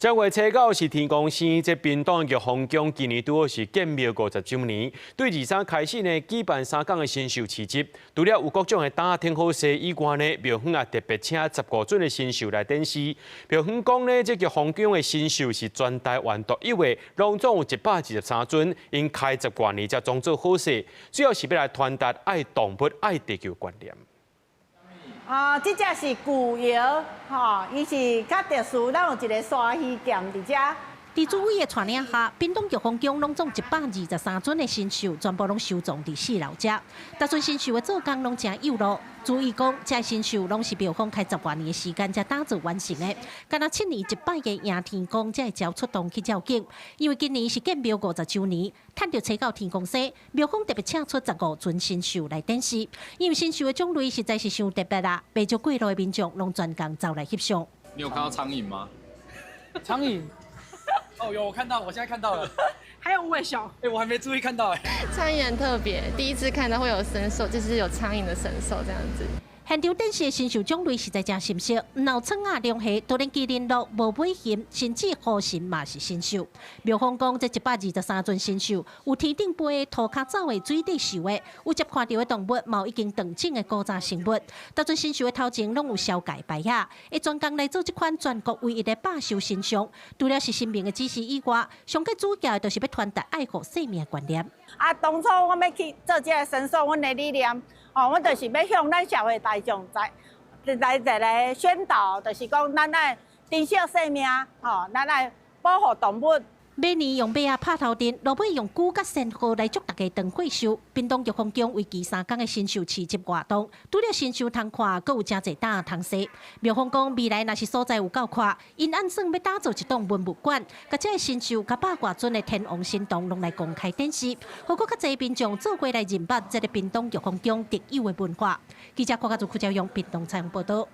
10月初9是天公生，这屏东玉皇宫今年拄好是建庙50周年。对23开始呢，举办3天的新秀市集。除了有各种的打天好势以外呢，庙方也特别请15尊的新秀来展示。庙方讲呢，这玉皇宫的新秀是全台湾独一位，拢总有123尊，因开10多年才装作好势，主要是要来传达爱动物、爱地球观念。这只是古窑，伊是较特殊，咱有一个沙鱼剑伫遮。伫主委的带领下，屏东玉皇宫拢总123尊的新秀，全部拢收藏伫4楼遮。每尊新秀的做工拢真有路。主委讲，这新秀拢是庙方开10多年的时间才打造完成的。干那7年1摆的迎天公才会交出动去照景。因为今年是建庙50周年，趁着初9天公生，庙方特别请出15尊新秀来展示。因为新秀的种类实在是伤特别啦，袂少过路的民众拢专工走来翕相。你有看到苍蝇吗？苍蝇。哦，有我看到，我现在看到了。还有无尾熊，我还没注意看到哎。苍蝇很特别，第一次看到会有神兽，就是有苍蝇的神兽这样子。现场展示的新秀种类实在真深色，脑葱啊、龙虾、多连麒麟鹿、无尾熊，甚至河神嘛是新秀。庙方讲，这123尊新秀，有天顶飞的、涂骹走的、水底游的，有接看到的动物，嘛有已经断种的古早生物。每尊新秀的头前拢有小盖牌啊，会专工来做这款全国唯一的百秀新像。除了是新民的指示以外，上个主要就是要传达爱护生命的观念。当初我要去做这个神兽，阮的理念。我就是要向咱社会大众来一个宣导，就是讲咱爱珍惜生命，咱爱保护动物。每年用马啊拍头阵，落尾用牛甲鲜花来祝大家长岁寿。屏东玉皇宫为期3天的新秀市集活动，除了新秀通看，阁有真侪档通踅。庙方讲未来若是所在有够宽，因按算要打造一栋文物馆，甲这个新秀甲100多尊的天王神童拢来公开展示，何况较侪民众做过来认捌这个屏东玉皇宫特有的文化。记者郭家族、邱兆勇屏东采访报道。